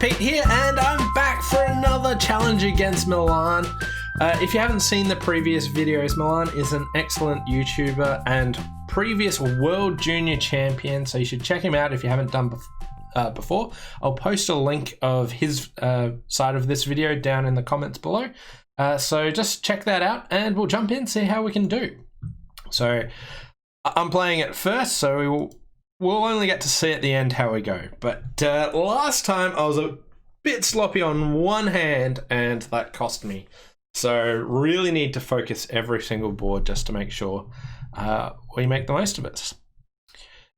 Pete here, and I'm back for another challenge against Milan. If you haven't seen the previous videos, Milan is an excellent YouTuber and previous World Junior Champion, so you should check him out if you haven't done before. I'll post a link of his side of this video down in the comments below. So just check that out and we'll jump in, see how we can do. So I'm playing it first, so we'll only get to see at the end how we go. But last time I was a bit sloppy on one hand and that cost me. So really need to focus every single board just to make sure we make the most of it.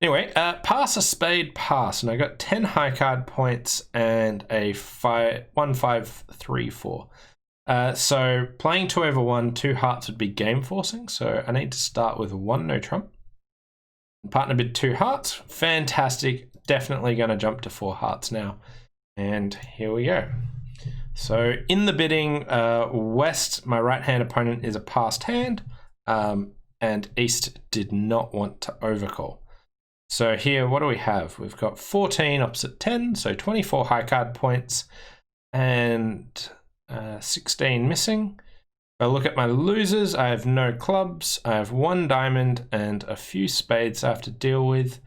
Anyway, pass a spade pass, and I got 10 high card points and a 1-5-3-4. So playing 2/1, 2 hearts would be game forcing. So I need to start with 1 no trump. Partner bid 2 hearts, fantastic. Definitely going to jump to 4 hearts now. And here we go. So in the bidding, West, my right hand opponent, is a passed hand, and East did not want to overcall. So here, what do we have? We've got 14 opposite 10, so 24 high card points and 16 missing. If I look at my losers, I have no clubs, I have 1 diamond and a few spades I have to deal with.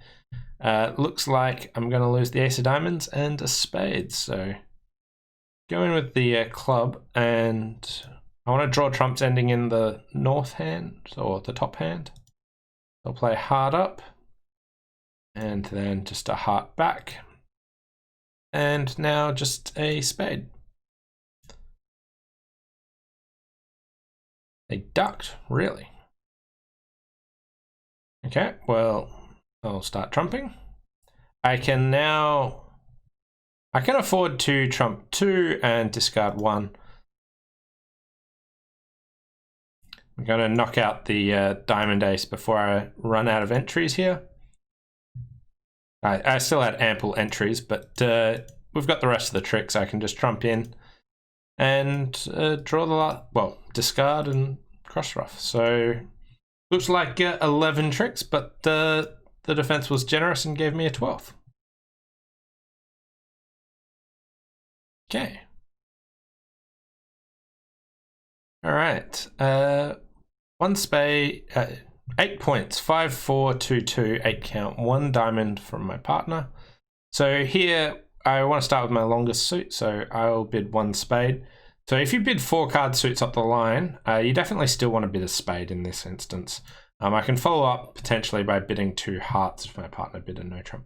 Looks like I'm going to lose the ace of diamonds and a spade, so going with the club, and I want to draw trumps ending in the north hand, or the top hand. I'll play heart up, and then just a heart back, and now just a spade. They ducked, really? Okay, well, I'll start trumping. I can afford to trump 2 and discard 1. I'm going to knock out the diamond ace before I run out of entries here. I still had ample entries, but we've got the rest of the tricks. I can just trump in and draw the discard and cross ruff. So looks like 11 tricks, but the defense was generous and gave me a 12th. Okay. All right. 1 spade, 8 points, 5, 4, 2, 2, 8 count, 1 diamond from my partner. So here I want to start with my longest suit, so I'll bid 1 spade. So if you bid 4 card suits up the line, you definitely still want to bid a spade in this instance. I can follow up potentially by bidding 2 hearts if my partner bid a no trump.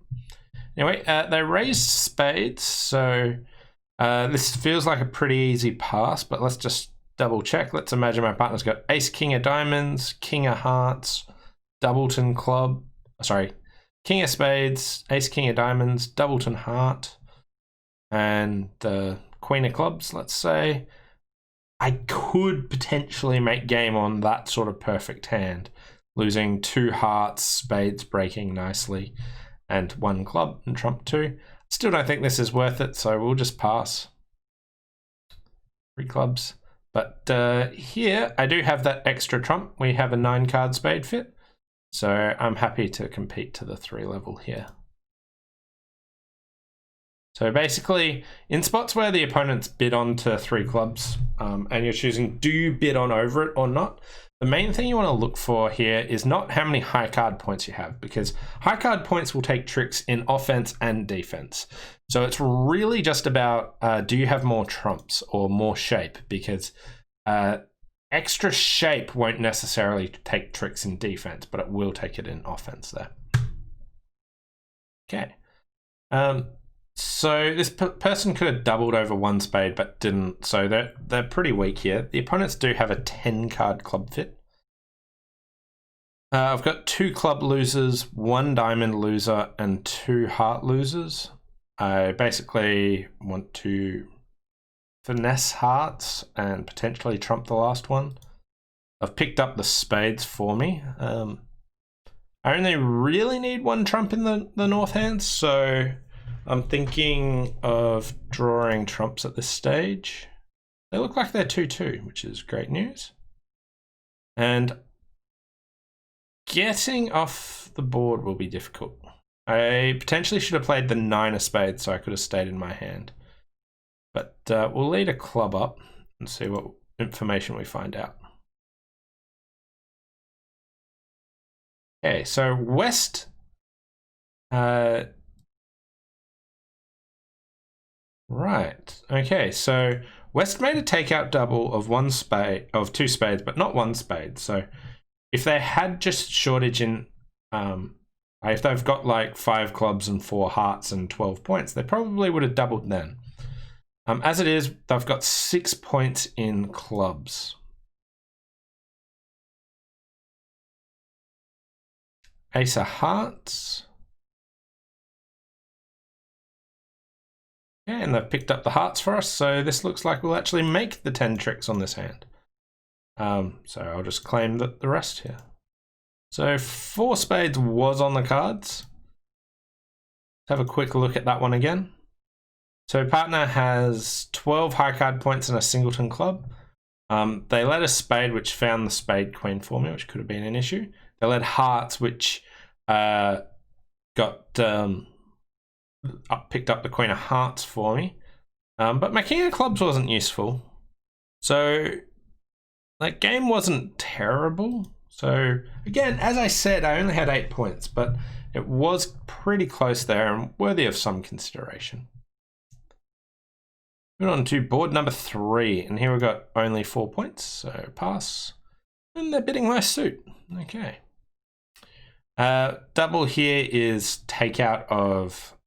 Anyway, they raised spades, so this feels like a pretty easy pass, but let's just double check. Let's imagine my partner's got ace king of diamonds, king of hearts, doubleton club, sorry, king of spades, ace king of diamonds, doubleton heart, and the queen of clubs, let's say. I could potentially make game on that sort of perfect hand, losing 2 hearts, spades breaking nicely, and 1 club and trump 2. Still don't think this is worth it, so we'll just pass. 3 clubs. But here, I do have that extra trump. We have a 9 card spade fit, so I'm happy to compete to the 3 level here. So basically, in spots where the opponent's bid on to 3 clubs, and you're choosing, do you bid on over it or not? The main thing you want to look for here is not how many high card points you have, because high card points will take tricks in offense and defense. So it's really just about, do you have more trumps or more shape? Because extra shape won't necessarily take tricks in defense, but it will take it in offense there. Okay. So this person could have doubled over 1 spade, but didn't. So they're pretty weak here. The opponents do have a 10 card club fit. I've got 2 club losers, 1 diamond loser, and 2 heart losers. I basically want to finesse hearts and potentially trump the last one. I've picked up the spades for me. I only really need 1 trump in the north hand, so I'm thinking of drawing trumps at this stage. They look like they're 2-2, which is great news. And getting off the board will be difficult. I potentially should have played the 9 of spades so I could have stayed in my hand. But we'll lead a club up and see what information we find out. Okay, so West right. Okay, so West made a takeout double of two spades, but not one spade. So if they had just shortage in if they've got like 5 clubs and 4 hearts and 12 points, they probably would have doubled then. As it is, they've got 6 points in clubs. Ace of hearts. Yeah, and they've picked up the hearts for us, so this looks like we'll actually make the 10 tricks on this hand. So I'll just claim the rest here. So 4 spades was on the cards. Let's have a quick look at that one again. So partner has 12 high card points and a singleton club. They led a spade, which found the spade queen for me, which could have been an issue. They led hearts, which got picked up the queen of hearts for me. But my king of clubs wasn't useful. So that game wasn't terrible. So again, as I said, I only had 8 points, but it was pretty close there and worthy of some consideration. Moving on to board number 3, and here we've got only 4 points, so pass. And they're bidding my suit. Okay. Double here is takeout of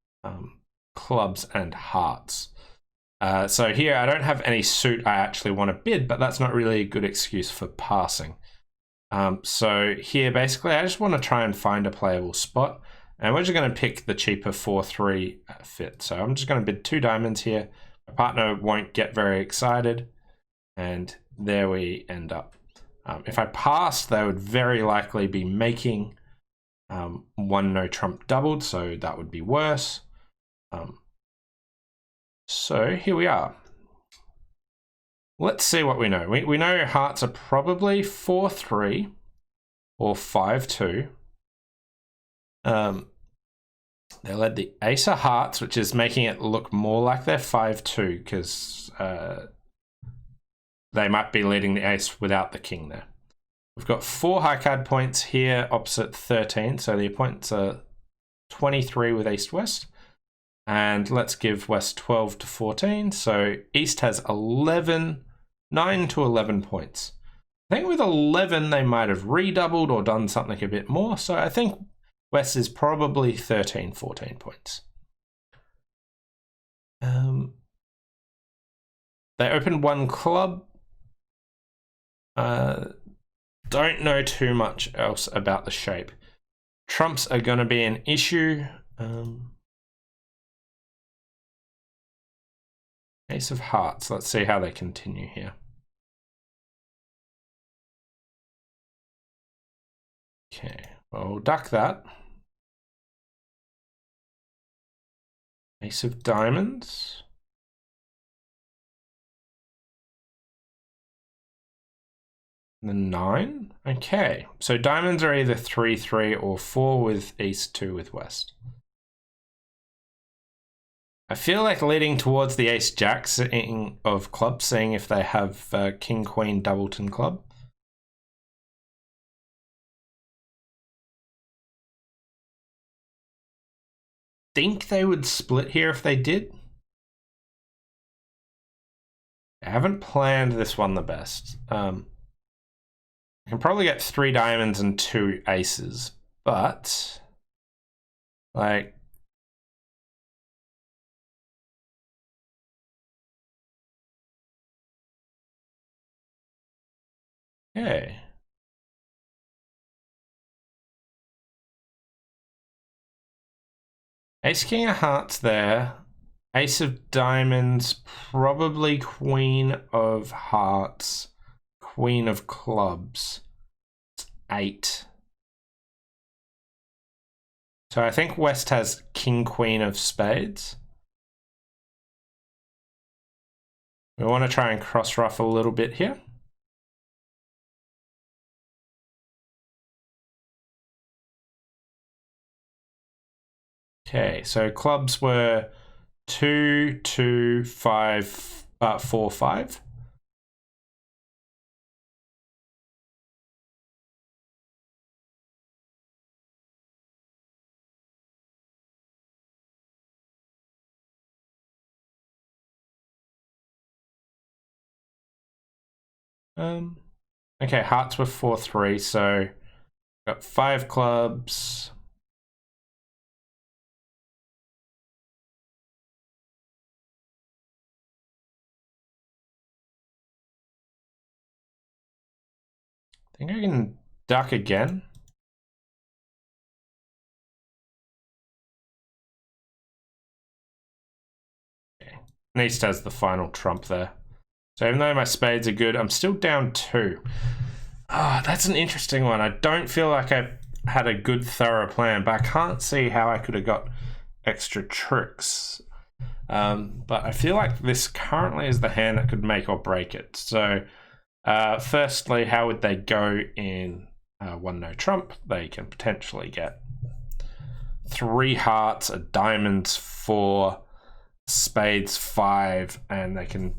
clubs and hearts. So here I don't have any suit I actually want to bid, but that's not really a good excuse for passing. So here basically I just want to try and find a playable spot, and we're just going to pick the cheaper 4-3 fit. So I'm just going to bid 2 diamonds here. My partner won't get very excited, and there we end up. If I passed, they would very likely be making 1 no trump doubled, so that would be worse. So here we are. Let's see what we know. We know hearts are probably 4-3 or 5-2. They led the ace of hearts, which is making it look more like they're 5-2 because they might be leading the ace without the king there. We've got 4 high card points here opposite 13, so the points are 23 with east-west. And let's give West 12 to 14. So East has 9 to 11 points. I think with 11, they might have redoubled or done something a bit more. So I think West is probably 13, 14 points. They opened 1 club. Don't know too much else about the shape. Trumps are going to be an issue. Ace of hearts. Let's see how they continue here. Okay, well, we'll duck that. Ace of diamonds. The 9. Okay, so diamonds are either 3-3 or 4 with East, 2 with West. I feel like leading towards the ace jack of clubs, seeing if they have king queen doubleton club. Think they would split here if they did. I haven't planned this one the best. I can probably get 3 diamonds and 2 aces, but like okay. Ace king of hearts there. Ace of diamonds, probably queen of hearts, queen of clubs. It's 8. So I think West has king queen of spades. We want to try and cross ruffle a little bit here. Okay, so clubs were 2, 2, 5, 4, 5. Okay, hearts were 4, 3, so got 5 clubs. I think I can duck again. Okay. And East has the final trump there. So even though my spades are good, I'm still down 2. Ah, that's an interesting one. I don't feel like I had a good thorough plan, but I can't see how I could have got extra tricks. But I feel like this currently is the hand that could make or break it. So firstly, how would they go in 1 no trump? They can potentially get 3 hearts, a diamonds 4, spades 5, and they can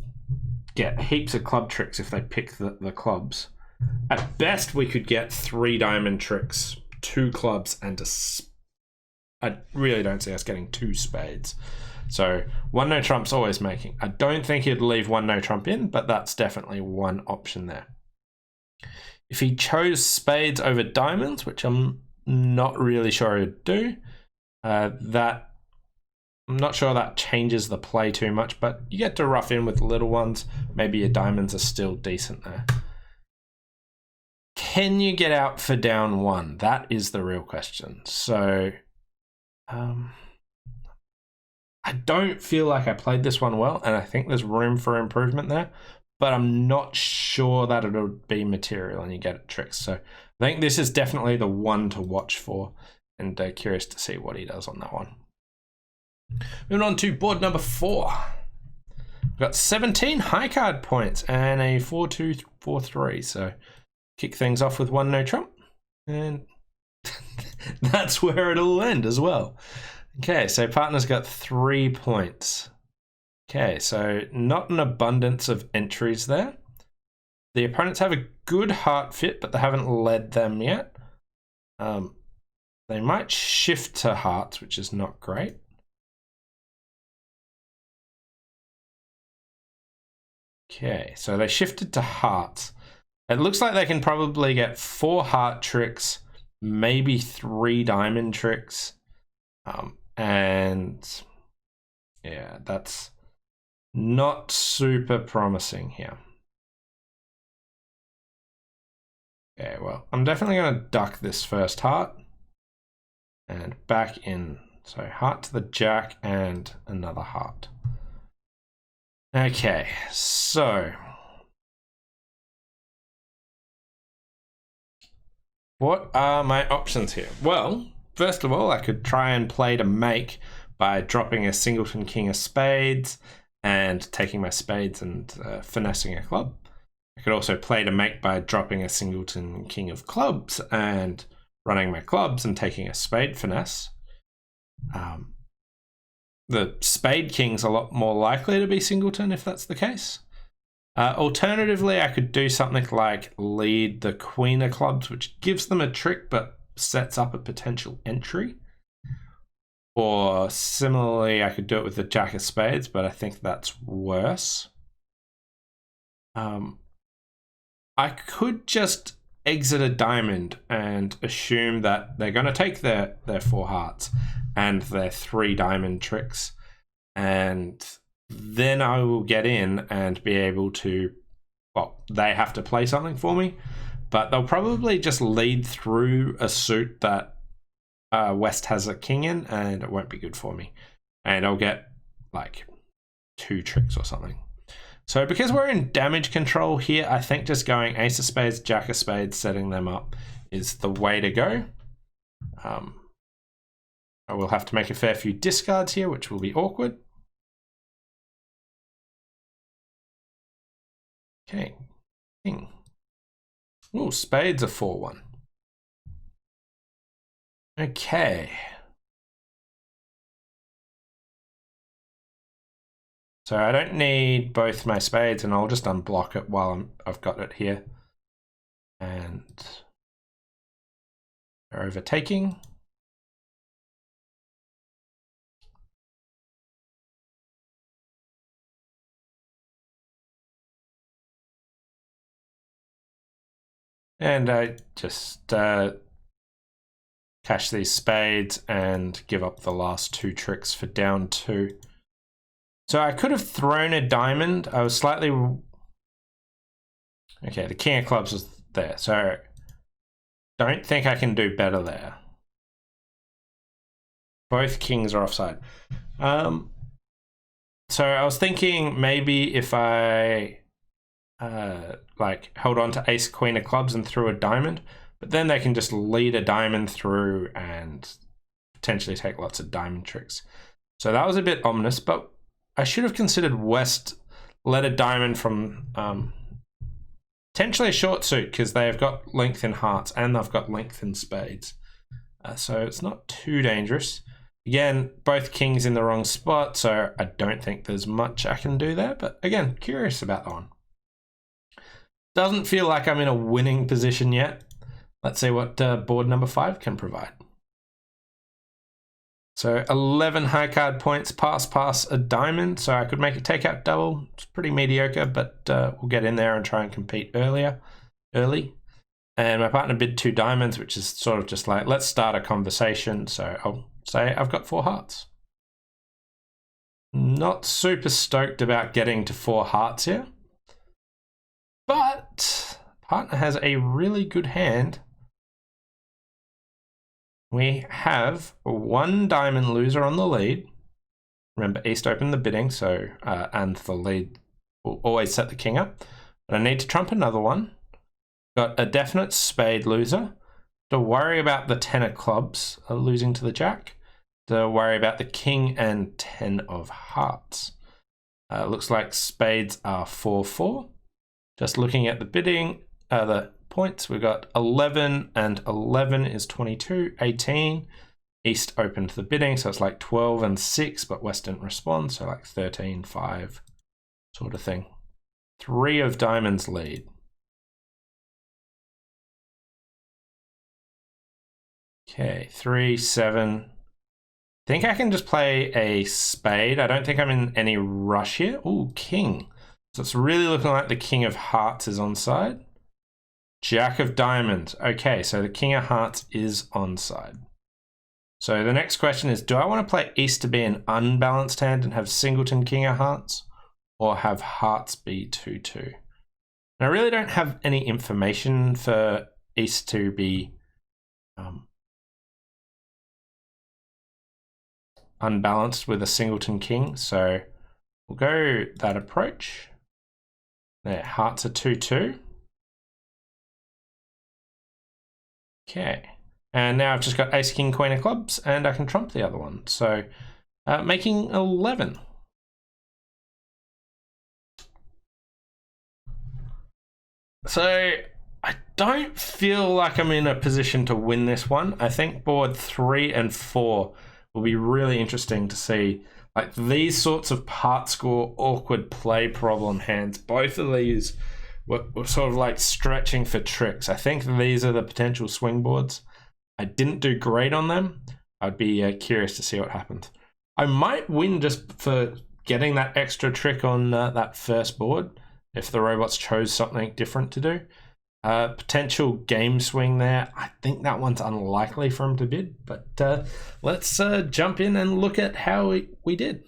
get heaps of club tricks if they pick the clubs. At best, we could get 3 diamond tricks, 2 clubs, and I really don't see us getting 2 spades. So 1 no trump's always making. I don't think he'd leave 1 no trump in, but that's definitely one option there. If he chose spades over diamonds, which I'm not really sure he'd do, that I'm not sure that changes the play too much, but you get to rough in with little ones. Maybe your diamonds are still decent there. Can you get out for down 1? That is the real question. So I don't feel like I played this one well, and I think there's room for improvement there, but I'm not sure that it'll be material and you get tricks. So I think this is definitely the one to watch for, and curious to see what he does on that one. Moving on to board number 4. We've got 17 high card points and a 4-2, 4-3. So kick things off with 1 no trump, and that's where it'll end as well. Okay, so partner's got 3 points. Okay, so not an abundance of entries there. The opponents have a good heart fit, but they haven't led them yet. They might shift to hearts, which is not great. Okay, so they shifted to hearts. It looks like they can probably get 4 heart tricks, maybe 3 diamond tricks. And yeah, that's not super promising here. Okay, well, I'm definitely going to duck this first heart and back in. So heart to the jack and another heart. Okay, so what are my options here? Well, first of all, I could try and play to make by dropping a singleton king of spades and taking my spades and finessing a club. I could also play to make by dropping a singleton king of clubs and running my clubs and taking a spade finesse. The spade king's a lot more likely to be singleton if that's the case. Alternatively, I could do something like lead the queen of clubs, which gives them a trick but sets up a potential entry. Or similarly, I could do it with the jack of spades, but I think that's worse. I could just exit a diamond and assume that they're going to take their 4 hearts and their 3 diamond tricks, and then I will get in and be able to, well, they have to play something for me, but they'll probably just lead through a suit that West has a king in, and it won't be good for me. And I'll get like 2 tricks or something. So because we're in damage control here, I think just going ace of spades, jack of spades, setting them up is the way to go. I will have to make a fair few discards here, which will be awkward. Okay, king. Ooh, spades are 4-1. Okay. So I don't need both my spades, and I'll just unblock it while I've got it here. And they're overtaking. And I just cash these spades and give up the last 2 tricks for down 2. So I could have thrown a diamond. I was slightly... Okay, the king of clubs was there. So don't think I can do better there. Both kings are offside. So I was thinking maybe if I like held on to ace queen of clubs and threw a diamond, but then they can just lead a diamond through and potentially take lots of diamond tricks. So that was a bit ominous, but I should have considered West led a diamond from potentially a short suit, because they've got length in hearts and they've got length in spades. So it's not too dangerous. Again, both kings in the wrong spot, so I don't think there's much I can do there, but again, curious about that one. Doesn't feel like I'm in a winning position yet. Let's see what board number 5 can provide. So 11 high card points, pass, a diamond. So I could make a takeout double. It's pretty mediocre, but we'll get in there and try and compete early. And my partner bid 2 diamonds, which is sort of just like, let's start a conversation. So I'll say I've got 4 hearts. Not super stoked about getting to 4 hearts here. But partner has a really good hand. We have 1 diamond loser on the lead. Remember, East opened the bidding, so and the lead will always set the king up. But I need to trump another one. Got a definite spade loser. To worry about the 10 of clubs losing to the jack. To worry about the king and 10 of hearts. Looks like spades are 4-4. Just looking at the bidding, the points, we've got 11, and 11 is 22, 18. East opened the bidding, so it's like 12 and 6, but West didn't respond, so like 13, 5 sort of thing. 3 of diamonds lead. Okay, 3, 7. I think I can just play a spade. I don't think I'm in any rush here. Ooh, king. So it's really looking like the king of hearts is onside. Jack of diamonds. Okay, so the king of hearts is onside. So the next question is, do I want to play East to be an unbalanced hand and have singleton king of hearts, or have hearts be 2-2? And I really don't have any information for East to be unbalanced with a singleton king, so we'll go that approach. There, hearts are 2-2. Okay, and now I've just got ace, king, queen of clubs, and I can trump the other one. So making 11. So I don't feel like I'm in a position to win this one. I think board 3 and 4 will be really interesting to see. Like these sorts of part score, awkward play problem hands, both of these were sort of like stretching for tricks. I think these are the potential swing boards. I didn't do great on them. I'd be curious to see what happens. I might win just for getting that extra trick on that first board if the robots chose something different to do. Potential game swing there. I think that one's unlikely for him to bid, but let's jump in and look at how we did.